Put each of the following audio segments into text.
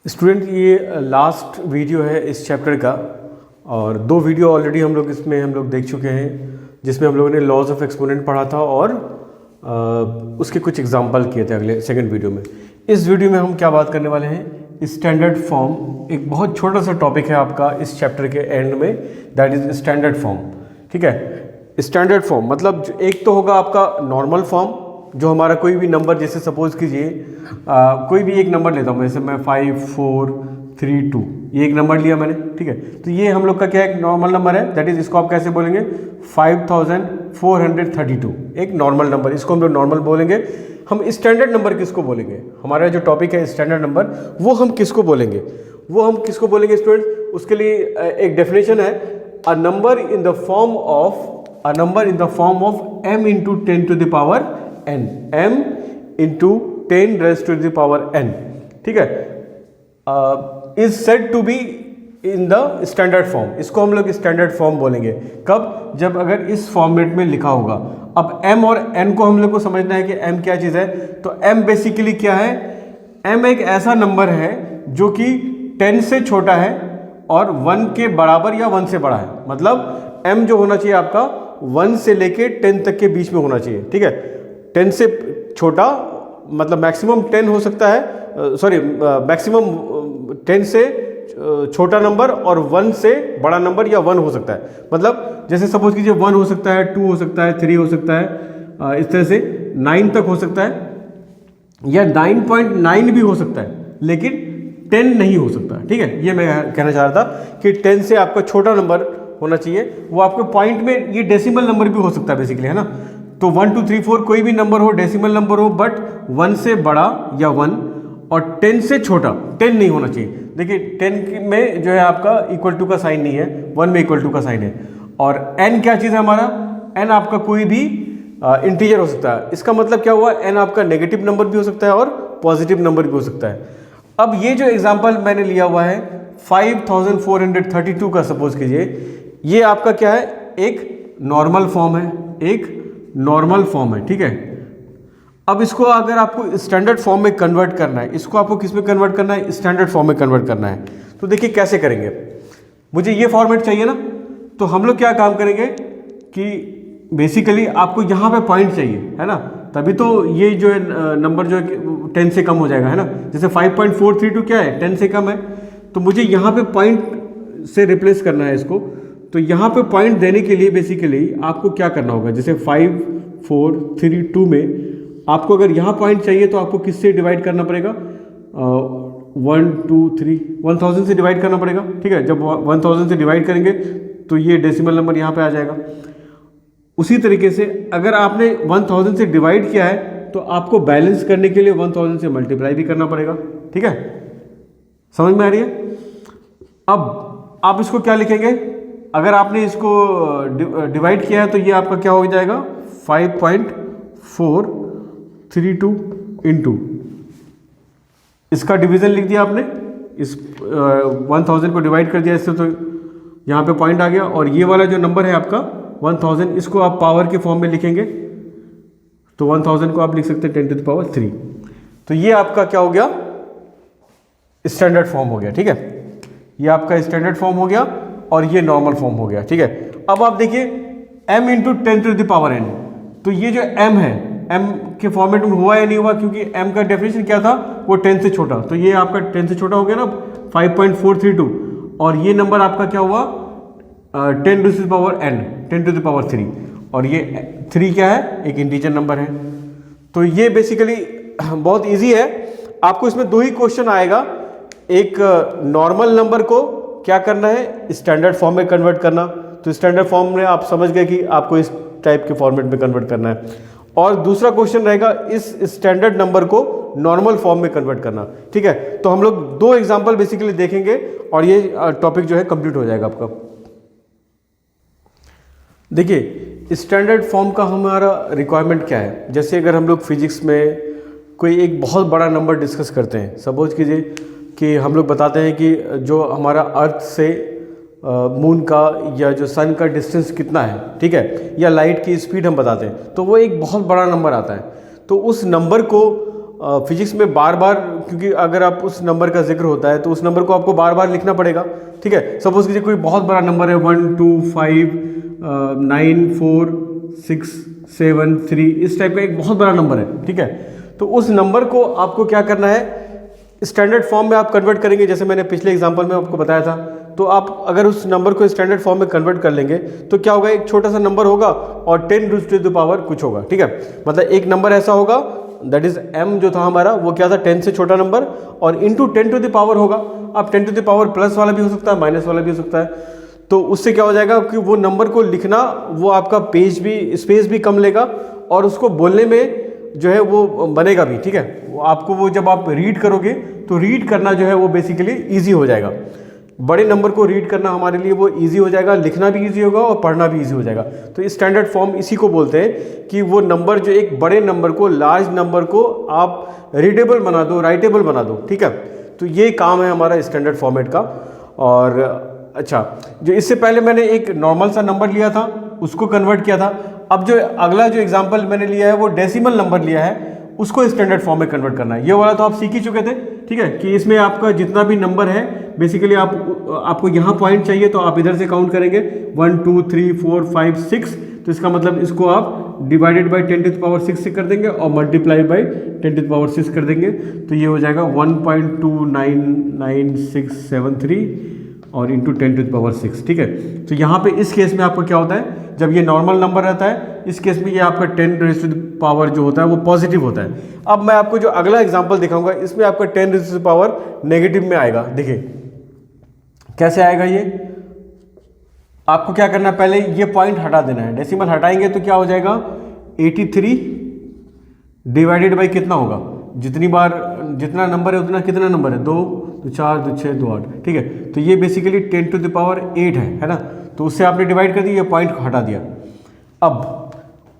Student ये last video है इस चैप्टर का और दो वीडियो ऑलरेडी हम लोग देख चुके हैं जिसमें हम लोगों ने लॉज ऑफ एक्सपोनेंट पढ़ा था और उसके कुछ एग्जांपल किए थे अगले सेकंड वीडियो में। इस वीडियो में हम क्या बात करने वाले हैं, स्टैंडर्ड फॉर्म। एक बहुत छोटा सा टॉपिक है आपका इस चैप्टर के एंड में, दैट इज स्टैंडर्ड फॉर्म। ठीक है, स्टैंडर्ड फॉर्म मतलब एक तो होगा आपका नॉर्मल फॉर्म, जो हमारा कोई भी नंबर, जैसे सपोज कीजिए कोई भी एक नंबर लेता हूँ, जैसे मैं 5 4 3 2 ये एक नंबर लिया मैंने। ठीक है, तो ये हम लोग का क्या एक नॉर्मल नंबर है, दैट इज इसको आप कैसे बोलेंगे 5432, एक नॉर्मल नंबर, इसको हम लोग नॉर्मल बोलेंगे। हम स्टैंडर्ड नंबर किसको बोलेंगे, हमारा जो टॉपिक है स्टैंडर्ड नंबर, वो हम किसको बोलेंगे स्टूडेंट, उसके लिए एक डेफिनेशन है, a number in the form of m into 10 to the power n, m into 10 raised to the power n। ठीक है, is said to be in the standard form, इसको हम लोग स्टैंडर्ड फॉर्म बोलेंगे कब, जब अगर इस फॉर्मेट में लिखा होगा। अब m और n को हम लोग को समझना है कि m क्या चीज़ है, तो m बेसिकली क्या है, m एक ऐसा नंबर है जो कि 10 से छोटा है और 1 के बराबर या 1 से बड़ा है। मतलब m जो होना चाहिए आपका 1 से लेके 10 तक के बीच में होना चाहिए। ठीक है, 10 से छोटा मतलब मैक्सिमम 10 हो सकता है, मैक्सिमम 10 से छोटा नंबर और 1 से बड़ा नंबर या 1 हो सकता है। मतलब जैसे सपोज कीजिए 1 हो सकता है, 2 हो सकता है, 3 हो सकता है, इस तरह से 9 तक हो सकता है या 9.9 भी हो सकता है, लेकिन 10 नहीं हो सकता। ठीक है, ये मैं कहना चाह रहा था कि 10 से आपका छोटा नंबर होना चाहिए। वो आपके पॉइंट में ये डेसिमल नंबर भी हो सकता है बेसिकली, है ना। तो 1 2 3 4 कोई भी नंबर हो, डेसिमल नंबर हो, बट 1 से बड़ा या 1 और 10 से छोटा 10 नहीं होना चाहिए। देखिए 10 में जो है आपका इक्वल टू का साइन नहीं है, 1 में इक्वल टू का साइन है। और n क्या चीज़ है हमारा, n आपका कोई भी इंटीजर हो सकता है। इसका मतलब क्या हुआ, n आपका नेगेटिव नंबर भी हो सकता है और पॉजिटिव नंबर भी हो सकता है। अब ये जो एग्जाम्पल मैंने लिया हुआ है 5432 का, सपोज कीजिए ये आपका क्या है, एक नॉर्मल फॉर्म है, ठीक है। अब इसको अगर आपको स्टैंडर्ड फॉर्म में कन्वर्ट करना है, इसको आपको किस में कन्वर्ट करना है, स्टैंडर्ड फॉर्म में कन्वर्ट करना है। तो देखिए कैसे करेंगे, मुझे ये फॉर्मेट चाहिए ना, तो हम लोग क्या काम करेंगे कि बेसिकली आपको यहाँ पे पॉइंट चाहिए, है ना, तभी तो ये जो है नंबर जो है 10 से कम हो जाएगा, है ना। जैसे 5.432 क्या है, 10 से कम है, तो मुझे यहाँ पे पॉइंट से रिप्लेस करना है इसको। तो यहाँ पे पॉइंट देने के लिए बेसिकली आपको क्या करना होगा, जैसे 5432 में आपको अगर यहाँ पॉइंट चाहिए तो आपको किससे डिवाइड करना पड़ेगा, 1 2 3 1000 से डिवाइड करना पड़ेगा। ठीक है, जब 1000 से डिवाइड करेंगे तो ये डेसिमल नंबर यहाँ पे आ जाएगा। उसी तरीके से अगर आपने 1000 से डिवाइड किया है तो आपको बैलेंस करने के लिए 1000 से मल्टीप्लाई भी करना पड़ेगा। ठीक है, समझ में आ रही है। अब आप इसको क्या लिखेंगे, अगर आपने इसको डिवाइड किया है तो ये आपका क्या हो जाएगा 5.432 इंटू, इसका डिवीजन लिख दिया आपने, इस 1000 को डिवाइड कर दिया इससे, तो यहाँ पे पॉइंट आ गया। और ये वाला जो नंबर है आपका 1000, इसको आप पावर के फॉर्म में लिखेंगे, तो 1000 को आप लिख सकते हैं 10 टू द पावर 3। तो ये आपका क्या हो गया, स्टैंडर्ड फॉर्म हो गया। ठीक है, ये आपका स्टैंडर्ड फॉर्म हो गया और ये नॉर्मल फॉर्म हो गया। ठीक है, अब आप देखिए m into 10 to the power n, तो ये जो m है, m के फॉर्मेट में हुआ या नहीं हुआ, क्योंकि m का डेफिनेशन क्या था, वो 10 से छोटा, तो ये आपका 10 से छोटा हो गया ना 5.432, और ये नंबर आपका क्या हुआ 10 to the power n, 10 to the power 3, और ये 3 क्या है, एक इंटीजर नंबर है। तो ये बेसिकली बहुत ईजी है। आपको इसमें दो ही क्वेश्चन आएगा, एक नॉर्मल नंबर को क्या करना है, स्टैंडर्ड फॉर्म में कन्वर्ट करना। तो स्टैंडर्ड फॉर्म में आप समझ गए कि आपको इस टाइप के फॉर्मेट में कन्वर्ट करना है, और दूसरा क्वेश्चन रहेगा इस स्टैंडर्ड नंबर को नॉर्मल फॉर्म में कन्वर्ट करना। ठीक है, तो हम लोग दो एग्जांपल बेसिकली देखेंगे और ये टॉपिक जो है कंप्लीट हो जाएगा आपका। देखिए स्टैंडर्ड फॉर्म का हमारा रिक्वायरमेंट क्या है, जैसे अगर हम लोग फिजिक्स में कोई एक बहुत बड़ा नंबर डिस्कस करते हैं, सपोज कीजिए कि हम लोग बताते हैं कि जो हमारा अर्थ से मून का या जो सन का डिस्टेंस कितना है, ठीक है, या लाइट की स्पीड हम बताते हैं, तो वो एक बहुत बड़ा नंबर आता है। तो उस नंबर को फिजिक्स में बार बार, क्योंकि अगर आप उस नंबर का जिक्र होता है तो उस नंबर को आपको बार बार लिखना पड़ेगा, ठीक है। सपोज कीजिए कोई बहुत बड़ा नंबर है 1 2 5 9 4 6 7 3, इस टाइप का एक बहुत बड़ा नंबर है, ठीक है। तो उस नंबर को आपको क्या करना है, स्टैंडर्ड फॉर्म में आप कन्वर्ट करेंगे, जैसे मैंने पिछले एग्जांपल में आपको बताया था। तो आप अगर उस नंबर को स्टैंडर्ड फॉर्म में कन्वर्ट कर लेंगे तो क्या होगा, एक छोटा सा नंबर होगा और 10 टू द पावर कुछ होगा, ठीक है। मतलब एक नंबर ऐसा होगा, दैट इज m जो था हमारा, वो क्या था 10 से छोटा नंबर, और इंटू 10 टू द पावर होगा। अब 10 टू द पावर प्लस वाला भी हो सकता है, माइनस वाला भी हो सकता है। तो उससे क्या हो जाएगा कि वो नंबर को लिखना, वो आपका पेज भी, स्पेस भी कम लेगा, और उसको बोलने में जो है वो बनेगा भी, ठीक है। वो आपको, वो जब आप रीड करोगे तो रीड करना जो है वो बेसिकली ईजी हो जाएगा। बड़े नंबर को रीड करना हमारे लिए वो ईजी हो जाएगा, लिखना भी ईजी होगा और पढ़ना भी ईजी हो जाएगा। तो स्टैंडर्ड फॉर्म इसी को बोलते हैं कि वो नंबर जो एक बड़े नंबर को, लार्ज नंबर को आप रीडेबल बना दो, राइटेबल बना दो, ठीक है। तो ये काम है हमारा स्टैंडर्ड फॉर्मेट का। और अच्छा, जो इससे पहले मैंने एक नॉर्मल सा नंबर लिया था, उसको कन्वर्ट किया था। अब जो अगला जो एग्जांपल मैंने लिया है वो डेसिमल नंबर लिया है, उसको स्टैंडर्ड फॉर्म में कन्वर्ट करना है। ये वाला तो आप सीख ही चुके थे, ठीक है, कि इसमें आपका जितना भी नंबर है बेसिकली आपको यहाँ पॉइंट चाहिए तो आप इधर से काउंट करेंगे 1 2 3 4 5 6। तो इसका मतलब इसको आप divided by 10 to the power 6 से कर देंगे और multiply by 10 to the power 6 कर देंगे। तो ये हो जाएगा 1.2999673 और इंटू 10 टू द पावर 6, ठीक है। तो यहाँ पे इस केस में आपका क्या होता है, जब ये नॉर्मल नंबर रहता है, इस केस में ये आपका 10 रेज़ टू द पावर जो होता है वो पॉजिटिव होता है। अब मैं आपको जो अगला एग्जांपल दिखाऊंगा, इसमें आपका 10 raised to the power negative में आएगा। देखिए कैसे आएगा ये, आपको क्या करना है, पहले ये पॉइंट हटा देना है, डेसिमल हटाएंगे तो क्या हो जाएगा 83 डिवाइडेड बाई कितना होगा, जितनी बार जितना नंबर है उतना कितना नंबर है, 2 2 4 2 6 2 8, ठीक है। तो ये बेसिकली 10 टू द पावर 8 है ना। तो उससे आपने डिवाइड कर दिया, ये पॉइंट को हटा दिया।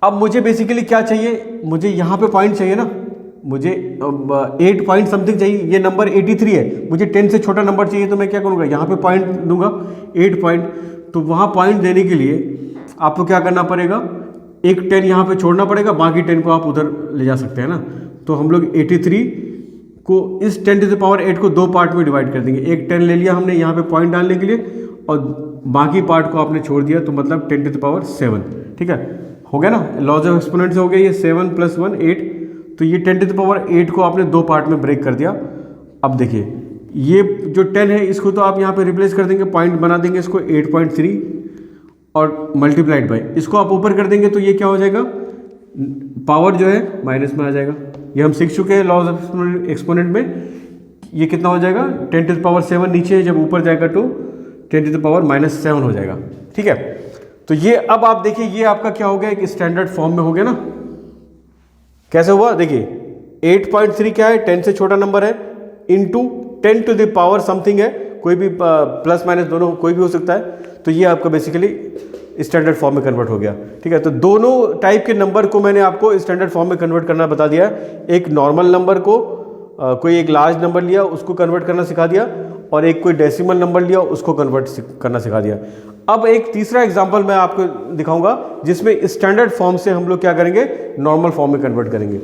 अब मुझे बेसिकली क्या चाहिए, मुझे यहाँ पे पॉइंट चाहिए ना, मुझे 8 पॉइंट समथिंग चाहिए। ये नंबर 83 है, मुझे 10 से छोटा नंबर चाहिए, तो मैं क्या करूँगा, यहाँ पे पॉइंट दूंगा 8 पॉइंट। तो वहाँ पॉइंट देने के लिए आपको क्या करना पड़ेगा, एक 10 यहाँ पे छोड़ना पड़ेगा, बाकी 10 को आप उधर ले जा सकते हैं ना। तो हम लोग 83 को इस 10 टू द पावर 8 को 2 पार्ट में डिवाइड कर देंगे। एक 10 ले लिया हमने यहाँ पे पॉइंट डालने के लिए, और बाकी पार्ट को आपने छोड़ दिया, तो मतलब 10 टू द पावर 7, ठीक है। हो गया ना, लॉज ऑफ एक्सपोनेंट से हो गया ये 7 + 1 8। तो ये 10 टू द पावर 8 को आपने 2 पार्ट में ब्रेक कर दिया। अब देखिए ये जो 10 है इसको तो आप यहाँ पे रिप्लेस कर देंगे, पॉइंट बना देंगे इसको 8.3 और मल्टीप्लाइड बाई, इसको आप ऊपर कर देंगे तो ये क्या हो जाएगा, पावर जो है माइनस में आ जाएगा। ये हम सीख चुके हैं लॉज ऑफ एक्सपोनेंट में। ये कितना हो जाएगा, 10 टू द पावर 7 नीचे है, जब ऊपर जाएगा तो 10 टू द पावर -7 हो जाएगा, ठीक है। तो ये अब आप देखिए ये आपका क्या हो गया, एक स्टैंडर्ड फॉर्म में हो गया ना। कैसे हुआ, देखिए 8.3 क्या है, 10 से छोटा नंबर है, into 10 to the power something है, कोई भी प्लस माइनस दोनों कोई भी हो सकता है। तो ये आपका बेसिकली स्टैंडर्ड फॉर्म में कन्वर्ट हो गया, ठीक है। तो दोनों टाइप के नंबर को मैंने आपको स्टैंडर्ड फॉर्म में कन्वर्ट करना बता दिया है। एक नॉर्मल नंबर को कोई एक लार्ज नंबर लिया उसको कन्वर्ट करना सिखा दिया, और एक कोई डेसिमल नंबर लिया उसको कन्वर्ट करना सिखा दिया। अब एक तीसरा एग्जांपल मैं आपको दिखाऊंगा जिसमें स्टैंडर्ड फॉर्म से हम लोग क्या करेंगे, नॉर्मल फॉर्म में कन्वर्ट करेंगे।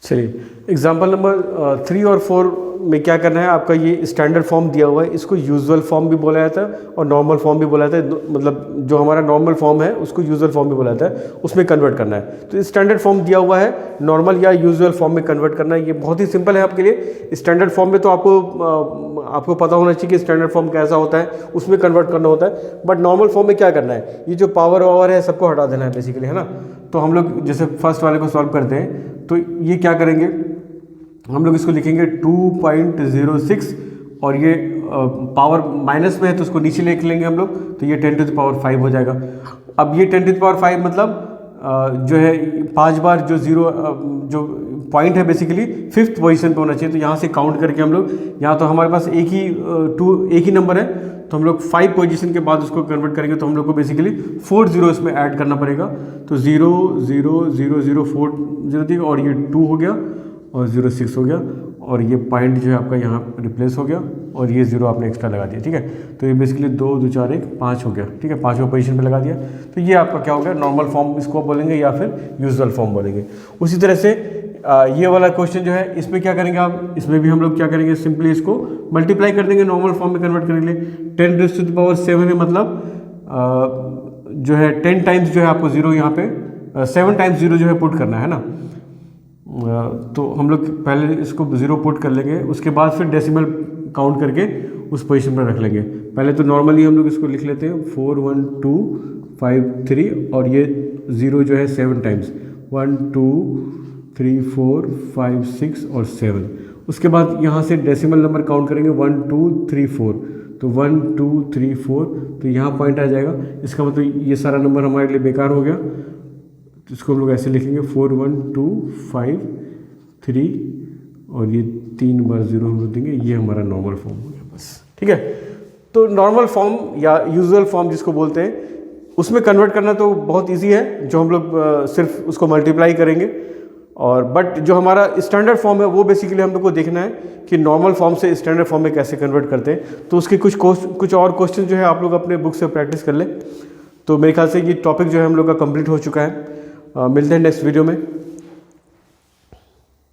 चलिए एग्जांपल नंबर 3 और 4 में क्या करना है, आपका ये स्टैंडर्ड फॉर्म दिया हुआ है, इसको यूजुअल फॉर्म भी बोला जाता है और नॉर्मल फॉर्म भी बोला जाता है। मतलब जो हमारा नॉर्मल फॉर्म है उसको यूजुअल फॉर्म भी बोला जाता है, उसमें कन्वर्ट करना है। तो स्टैंडर्ड फॉर्म दिया हुआ है, नॉर्मल या यूजुअल फॉर्म में कन्वर्ट करना है। ये बहुत ही सिंपल है आपके लिए। स्टैंडर्ड फॉर्म में तो आपको पता होना चाहिए कि स्टैंडर्ड फॉर्म कैसा होता है, उसमें कन्वर्ट करना होता है। बट नॉर्मल फॉर्म में क्या करना है, ये जो पावर वावर है सबको हटा देना है बेसिकली, है ना। तो हम लोग जैसे फर्स्ट वाले को सॉल्व करते हैं, तो ये क्या करेंगे, हम लोग इसको लिखेंगे 2.06 और ये पावर माइनस में है तो उसको नीचे लिख लेंगे हम लोग, तो ये 10 टू द पावर 5 हो जाएगा। अब ये 10 टू द पावर 5 मतलब जो है 5 बार जो जो पॉइंट है बेसिकली 5th पोजीशन पे होना चाहिए। तो यहाँ से काउंट करके हम लोग, यहाँ तो हमारे पास एक ही नंबर है, तो हम लोग 5 पोजीशन के बाद उसको कन्वर्ट करेंगे, तो हम लोग को बेसिकली 4 जीरो इसमें ऐड करना पड़ेगा। तो 0 0 0 0 4 0 थी, और ये 2 हो गया और 06 हो गया, और ये पॉइंट जो है आपका यहाँ रिप्लेस हो गया। और ये 0 आपने एक्स्ट्रा लगा दिया, ठीक है। तो ये बेसिकली 2 2 4 1 5 हो गया, ठीक है, 5वां पोजीशन पे लगा दिया। तो ये आपका क्या हो गया, नॉर्मल फॉर्म इसको बोलेंगे या फिर यूजुअल फॉर्म बोलेंगे। उसी तरह से ये वाला क्वेश्चन जो है इसमें क्या करेंगे आप, इसमें भी हम लोग क्या करेंगे, सिंपली इसको मल्टीप्लाई कर देंगे नॉर्मल फॉर्म में कन्वर्ट करने के लिए। 10 रेज़ टू द पावर 7 है, मतलब जो है 10 टाइम्स जो है आपको 0 यहाँ पे 7 टाइम्स 0 जो है पुट करना है ना। तो हम लोग पहले इसको 0 पुट कर लेंगे, उसके बाद फिर डेसिमल काउंट करके उस पोजीशन पर रख लेंगे। पहले तो नॉर्मली हम लोग इसको लिख लेते हैं 4 1 2 5 3 और ये 0 जो है 7 टाइम्स 1 2 3 4 5 6 और 7। उसके बाद यहाँ से डेसिमल नंबर काउंट करेंगे 1 2 3 4, तो 1 2 3 4, तो यहाँ पॉइंट आ जाएगा। इसका मतलब ये सारा नंबर हमारे लिए बेकार हो गया, तो इसको हम लोग ऐसे लिखेंगे 4 1 2 5 3 और ये 3 बार 0 हम लोग देंगे, ये हमारा नॉर्मल फॉर्म हो गया बस, ठीक है। तो नॉर्मल फॉर्म या यूजुअल फॉर्म जिसको बोलते हैं, उसमें कन्वर्ट करना तो बहुत इजी है, जो हम लोग सिर्फ उसको मल्टीप्लाई करेंगे। और बट जो हमारा स्टैंडर्ड फॉर्म है वो बेसिकली हम लोग को देखना है कि नॉर्मल फॉर्म से स्टैंडर्ड फॉर्म में कैसे कन्वर्ट करते हैं। तो उसके कुछ और क्वेश्चन जो है आप लोग अपने बुक से प्रैक्टिस कर लें। तो मेरे ख्याल से ये टॉपिक जो है हम लोग का कंप्लीट हो चुका है। मिलते हैं नेक्स्ट वीडियो में।